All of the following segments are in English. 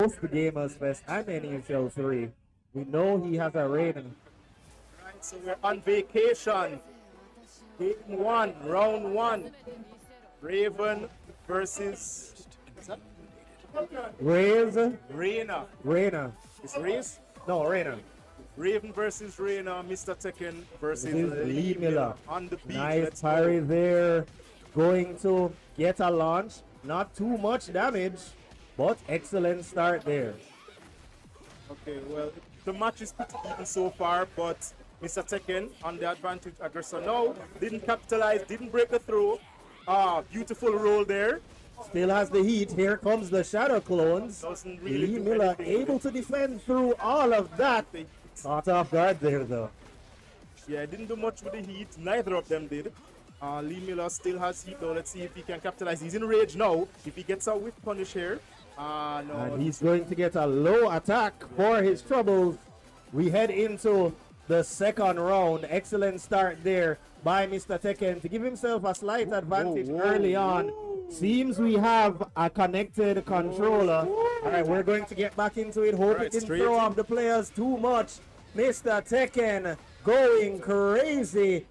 host the Gamers Fest and NHL 3. We know he has a Reina. Right, so we're on vacation. Game one, round one. Raven versus Raise, Reina. Reina. It's Race? No, Reina. Raven versus Reina, Mr. Tekken versus This is Lee Milla. on the beach. Nice Let's parry go. there. Going to get a launch. Not too much damage, but excellent start there. Okay, well, the match is pretty even so far, but Mr. Tekken on the advantage aggressor now. Didn't capitalize, didn't break the throw. Beautiful roll there. Still has the heat. Here comes the shadow clones. Doesn't really Lee do Milla anything. able to defend through all of that. Caught off guard there though. Yeah, didn't do much with the heat. Neither of them did. Lee Miller still has heat though. Let's see if he can capitalize. He's in rage now. If he gets a whip punish here. No. And he's going to get a low attack for his troubles. We head into the second round. Excellent start there by Mr. Tekken to give himself a slight advantage early on. Seems we have a connected controller. All right, we're going to get back into it. Hope it didn't straight throw in. off the players too much. Mr. Tekken going crazy.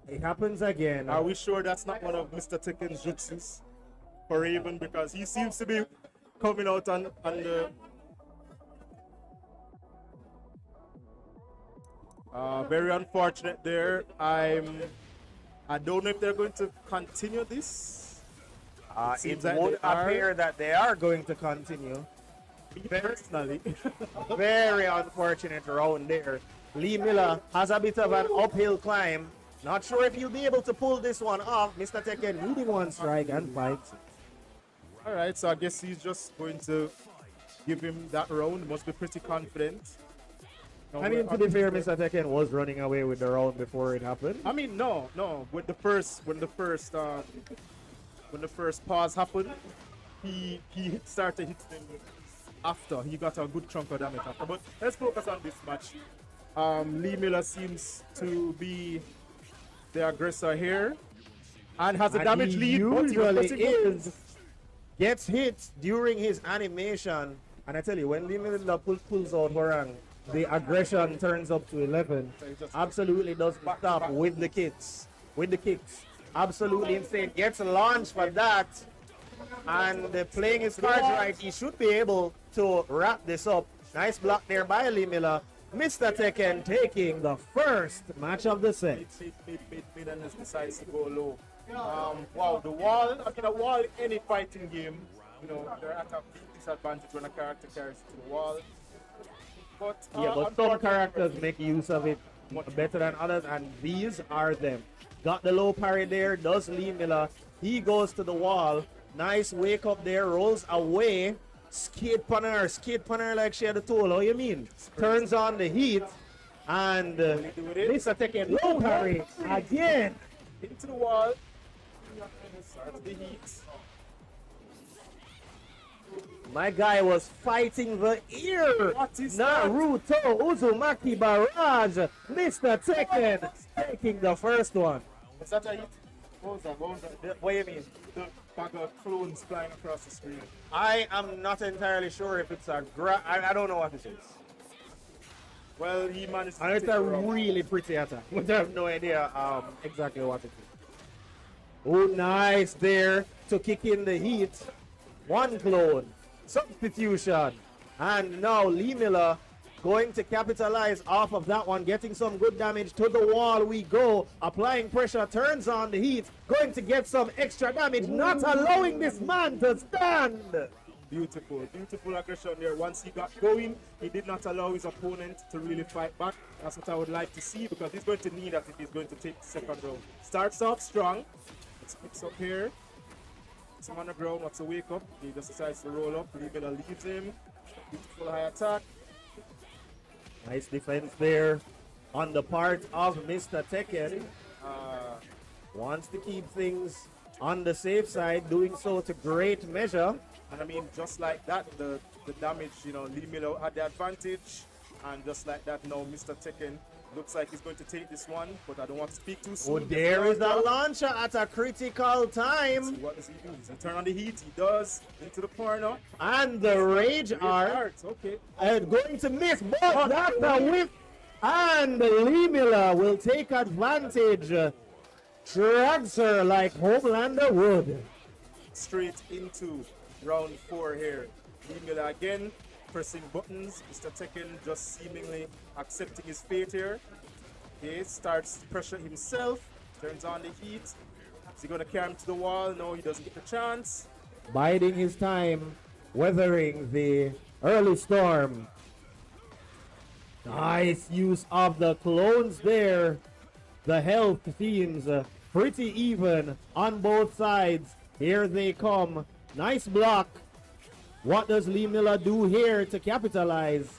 It happens again. Are we sure that's not one of Mr. Tekken's jutsus for Raven? Because he seems to be coming out on the... very unfortunate there. I don't know if they're going to continue this. It Seems like would they are. appear that they are going to continue. Me personally. Very unfortunate round there. Lee Miller has a bit of an uphill climb. Not sure if he'll be able to pull this one off. Mr. Tekken needing one strike and fights. All right, so I guess he's just going to give him that round. Must be pretty confident. Now I we're mean, to on be fair, Mr. Tekken was running away with the round before it happened. I mean, no. When the first pause happened, he started hitting him after. He got a good chunk of damage after. But let's focus on this match. Lee Miller seems to be the aggressor here and has a And damage he lead. But he was usually pressing good. gets hit during his animation. And I tell you, when Lee Miller pulls out Hwoarang, the aggression turns up to 11. Absolutely doesn't stop with the kicks. Absolutely insane. Gets launched for that. And playing his cards right, he should be able to wrap this up. Nice block there by Lee Miller. Mr. Tekken taking the first match of the set. Mid, and just decides to go low. Wow, the wall, a wall in any fighting game, they're at a big disadvantage when a character carries it to the wall. But Some characters make use of it better than others, and these are them. Got the low parry there, does Lee Miller. He goes to the wall. Nice wake up there, rolls away. Skate punner like she had told. How you mean? Turns on the heat, and Mr. Tekken low parry again. into the wall. Starts the heat. My guy was fighting the ear. What is that? Naruto Uzumaki Barrage. Mr. Tekken taking the first one. Is that a hit? What was that? What do you mean? The bag of clones flying across the screen. I am not entirely sure if it's a I don't know what it is. Well, he managed to And it's take a her out. really pretty attack, but I have no idea exactly what it is. Oh, nice there to kick in the heat. One clone. Substitution. And now Lee Miller going to capitalize off of that one, getting some good damage. To the wall we go. Applying pressure, turns on the heat. Going to get some extra damage, not allowing this man to stand. Beautiful aggression there. Once he got going, he did not allow his opponent to really fight back. That's what I would like to see, because he's going to need that if he's going to take the second round. Starts off strong. Let's picks up here. It's him on the ground, wants to wake up. He just decides to roll up. Lee Miller leaves him. Beautiful high attack. Nice defense there on the part of Mr. Tekken. Wants to keep things on the safe side, doing so to great measure. And I mean, just like that, the damage, Lee Miller had the advantage. And just like that, now Mr. Tekken Looks like he's going to take this one, but I don't want to speak too Oh, soon. there is a launcher at a critical time. What does he do? Does he turn on the heat? He does. Into the corner. And the Rage Art Okay. going to miss, but that's a whip. And Milla will take advantage. Drags her like Homelander would. Straight into round 4 here. Milla again pressing buttons. Mr. Tekken just seemingly accepting his fate here. Okay, starts to pressure himself. Turns on the heat. Is he going to carry him to the wall? No, he doesn't get the chance. Biding his time, weathering the early storm. Nice use of the clones there. The health seems pretty even on both sides. Here they come. Nice block. What does Milla do here to capitalize?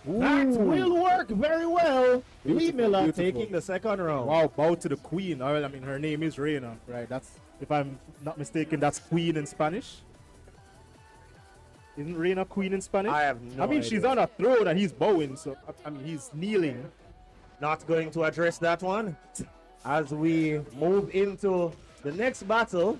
That will work very well. Milla taking the second round. Wow, bow to the queen. Well, I mean, her name is Reina, right? That's, if I'm not mistaken, that's queen in Spanish. Isn't Reina queen in Spanish? I have no I mean, idea. she's on a throne and he's bowing, so I mean, he's kneeling. Not going to address that one. As we move into the next battle.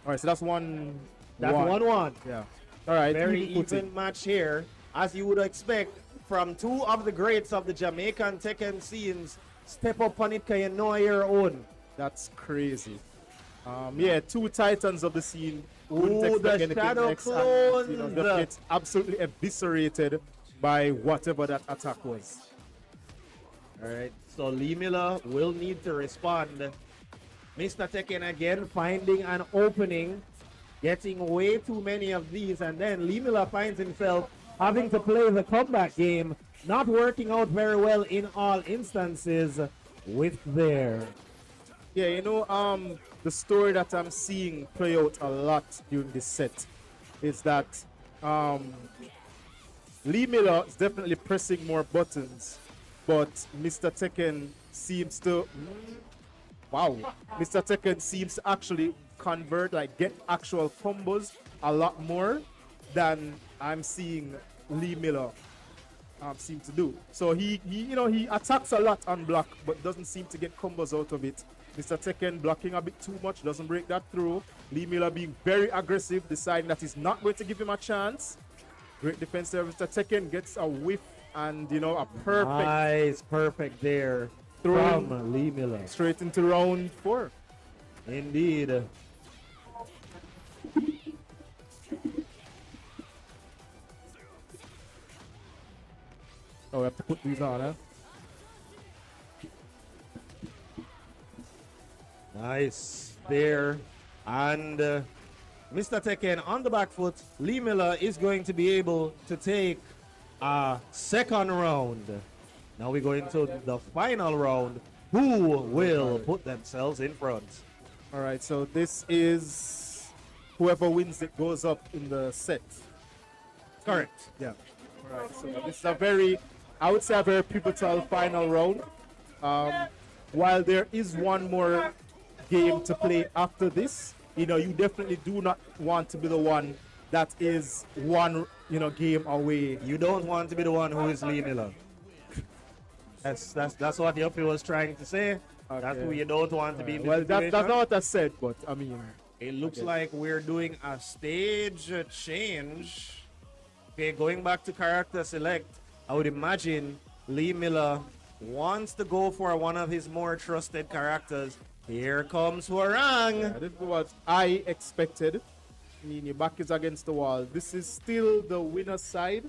All right, so that's 1-1. That's 1-1. Yeah. All right. Very even footing. even match here, as you would expect from two of the greats of the Jamaican Tekken scenes. Step up on it, cause you know your own. That's crazy. Yeah, two titans of the scene. Wouldn't Ooh, expect the anything shadow next and, clones. just get absolutely eviscerated by whatever that attack was. All right, so Milla will need to respond. Mr. Tekken again finding an opening, getting way too many of these, and then Milla finds himself having to play the comeback game, not working out very well in all instances with there. Yeah, you know, the story that I'm seeing play out a lot during this set is that Milla is definitely pressing more buttons, but Mr. Tekken seems to Mr. Tekken seems to actually convert, like get actual combos a lot more than I'm seeing Milla seem to do. So he attacks a lot on block, but doesn't seem to get combos out of it. Mr. Tekken blocking a bit too much, doesn't break that through. Milla being very aggressive, deciding that he's not going to give him a chance. Great defense there. Mr. Tekken gets a whiff and, a perfect Nice, perfect there throw from Milla. straight into round 4. Indeed. Oh, we have to put these on, huh? Nice there. And Mr. Tekken on the back foot. Milla is going to be able to take a second round. Now we go into the final round. Who will put themselves in front? All right, so this is whoever wins it goes up in the set. Correct. Yeah. All right, so this is a very, I would say a very pivotal final round. While there is one more game to play after this, you definitely do not want to be the one that is one, game away. You don't want to be the one who is Milla. That's what Yuffie was trying to say. That's Okay. who you don't want to be in this Well, that's situation. not what I said, but I mean, It looks like we're doing a stage change. Okay, going back to character select, I would imagine Milla wants to go for one of his more trusted characters. Here comes Hwoarang. this is what I expected. I mean, your back is against the wall. This is still the winner's side.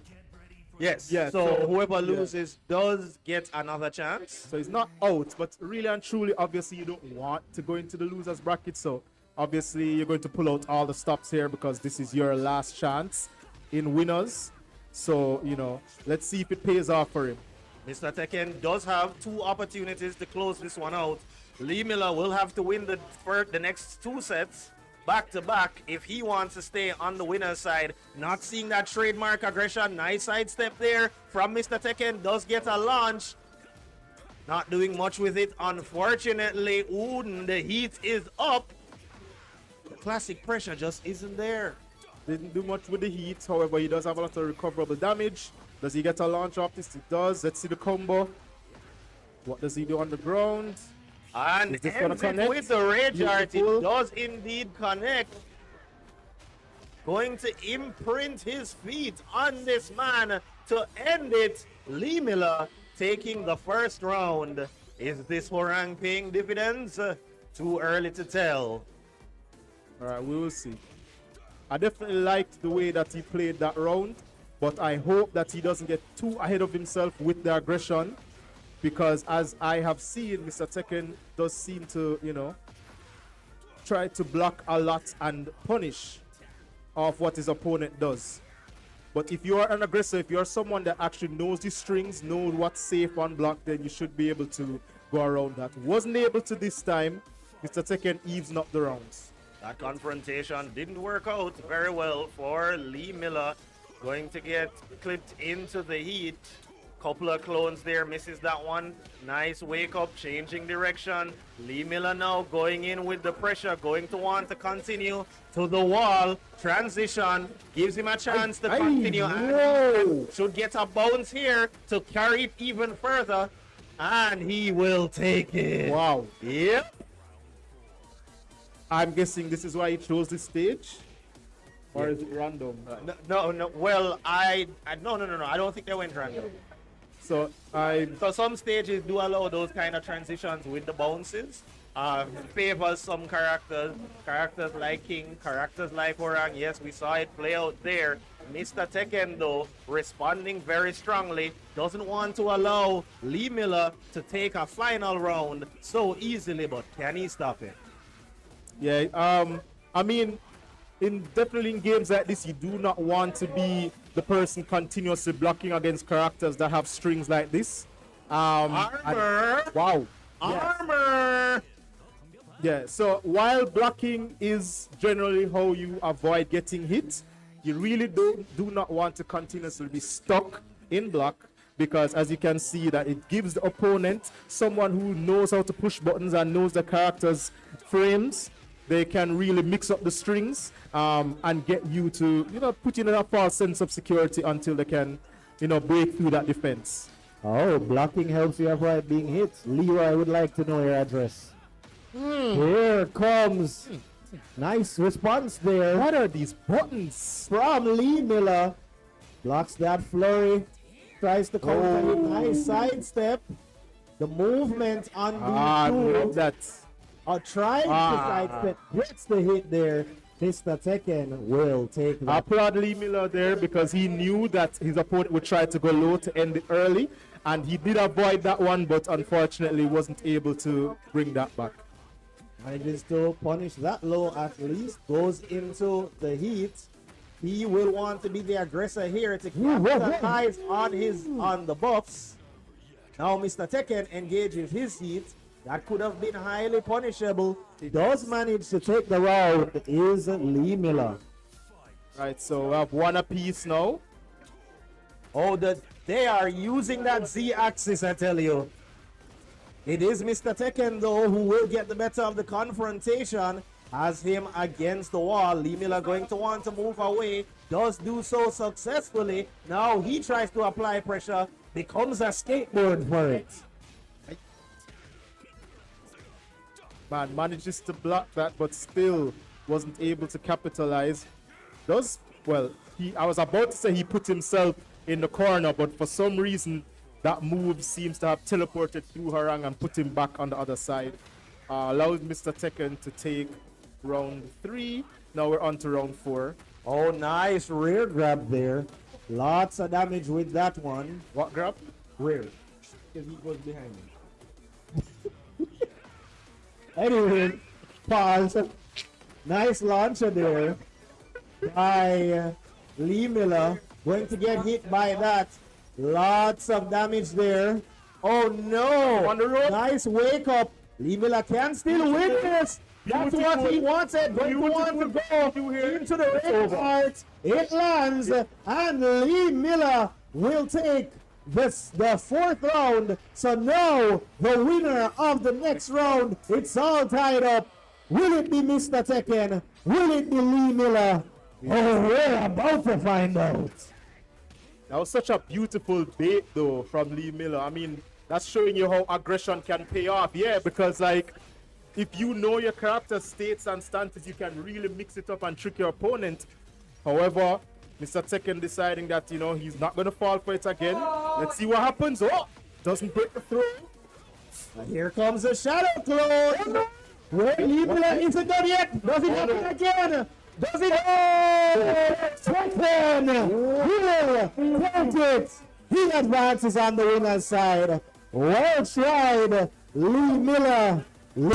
Yes. Yeah, So so- whoever yeah. loses does get another chance. So he's not out, but really and truly, obviously, you don't want to go into the loser's bracket. So obviously, you're going to pull out all the stops here because this is your last chance in winners. So, let's see if it pays off for him. Mr. Tekken does have two opportunities to close this one out. Milla will have to win the next two sets back to back if he wants to stay on the winner's side. Not seeing that trademark aggression. Nice sidestep there from Mr. Tekken. Does get a launch. Not doing much with it, unfortunately. Ooh, the heat is up. The classic pressure just isn't there. Didn't do much with the heat. However, he does have a lot of recoverable damage. Does he get a launch off this? He does. Let's see the combo. What does he do on the ground? And Is this gonna ends it connect? with the rage art. Beautiful. It does indeed connect. Going to imprint his feet on this man to end it. Lee Milla taking the first round. Is this Hwoarang paying dividends? Too early to tell. All right, we will see. I definitely liked the way that he played that round, but I hope that he doesn't get too ahead of himself with the aggression, because as I have seen, Mr. Tekken does seem to, you know, try to block a lot and punish of what his opponent does. But if you are an aggressor, if you're someone that actually knows the strings, knows what's safe on block, then you should be able to go around that. Wasn't able to this time. Mr. Tekken evens up the rounds. That confrontation didn't work out very well for Lee Milla. Going to get clipped into the heat. Couple of clones there, misses that one. Nice wake up, changing direction. Lee Milla now going in with the pressure, going to want to continue to the wall. Transition gives him a chance to continue. And should get a bounce here to carry it even further. And he will take it. Wow. Yep. I'm guessing this is why he chose this stage? Or is it random? No. Well, no. I don't think they went random. So some stages do allow those kind of transitions with the bounces. Favors some characters like King, characters like Hwoarang. Yes, we saw it play out there. Mr. Tekken, though, responding very strongly, doesn't want to allow Lee Milla to take a final round so easily, but can he stop it? yeah, I mean, definitely in games like this, you do not want to be the person continuously blocking against characters that have strings like this. Armor! Wow. Armor! Yeah, so while blocking is generally how you avoid getting hit, you really do not want to continuously be stuck in block, because as you can see that it gives the opponent someone who knows how to push buttons and knows the character's frames. They can really mix up the strings and get you to, put you in a false sense of security until they can, break through that defense. Oh, blocking helps you avoid being hit. Leroy, I would like to know your address. Here comes. Nice response there. What are these buttons? From Lee Milla. Blocks that flurry. Tries to counter it. Nice sidestep. The movement on I love the that. trying to sidestep. Gets the hit there. Mr. Tekken will take I that. applaud Lee Milla there because he knew that his opponent would try to go low to end it early, and he did avoid that one, but unfortunately wasn't able to bring that back. Manages to punish that low at least. Goes into the heat. He will want to be the aggressor here to capitalize on the buffs. Now Mr. Tekken engages his heat. That could have been highly punishable. He does manage to take the round. Is Lee Milla. Right, so we have one apiece now. Oh, they are using that Z-axis, I tell you. It is Mr. Tekken, though, who will get the better of the confrontation. Has him against the wall. Lee Milla going to want to move away. Does do so successfully. Now he tries to apply pressure. Becomes a skateboard for it. Man manages to block that, but still wasn't able to capitalize. I was about to say he put himself in the corner, but for some reason that move seems to have teleported through Hwoarang and put him back on the other side. Allows Mr. Tekken to take round 3. Now we're on to round 4. Oh, nice rear grab there. Lots of damage with that one. What grab? Rear. Because he goes behind me. Anyway, pause. Nice launcher there by Lee Milla. Going to get hit by that. Lots of damage there. Oh no! On the road. Nice wake up. Lee Milla can still win this. That's what he wanted. Going to want to go into the red part. It lands, and Lee Milla will take the 4th round. So now the winner of the next round. It's all tied up. Will it be Mr. Tekken? Will it be Lee Milla? Oh, we're about to find out. That was such a beautiful bait though from Lee Milla. I mean, That's showing you how aggression can pay off. Yeah, because like, if you know your character states and stances, you can really mix it up and trick your opponent. However, Mr. Tekken deciding that, you know, he's not going to fall for it again. Let's see what happens. Oh, doesn't break the throw. And here comes the shadow clone. Wait, Milla isn't done yet. Does it happen again? Does it? Oh, Tekken will count it. He advances on the winner's side. Well tried, Milla.